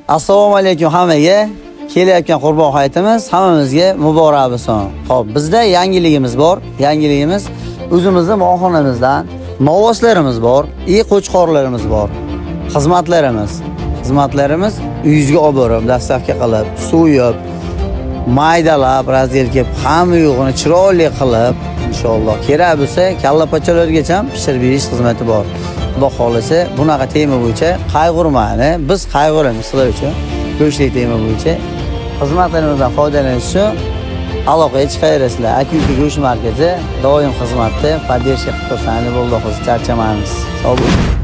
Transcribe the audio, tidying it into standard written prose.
Assalomu alaykum hammaga. Kelayotgan Qurbon hayitimiz hammamizga muborak bo'lsin. Xo'p, bizda yangiligimiz bor. Yangiligimiz o'zimizning mohonamizdan novoslarimiz bor, qo'chqorlarimiz bor. Xizmatlarimiz uyingizga olib borib, dastavka qilib, suvib, maydalab, razdelka hamma yo'g'ini chiroyli qilib, inshaalloh kerak bo'lsa, kalla pachalargacha pishirib berish xizmati bor. Xudo xolisa, bunaqa tema bo'yicha qayg'urmani, biz qayg'uramiz sizlar uchun. Go'shtli tema bo'yicha xizmatlarimizdan foydalanish uchun aloqaga chiqaverasizlar. Aka-uka go'sht markazi doim xizmatda, podдержка qilib tursangiz bo'ldi, xo'sh, charchamaymiz. Sog' bo'ling.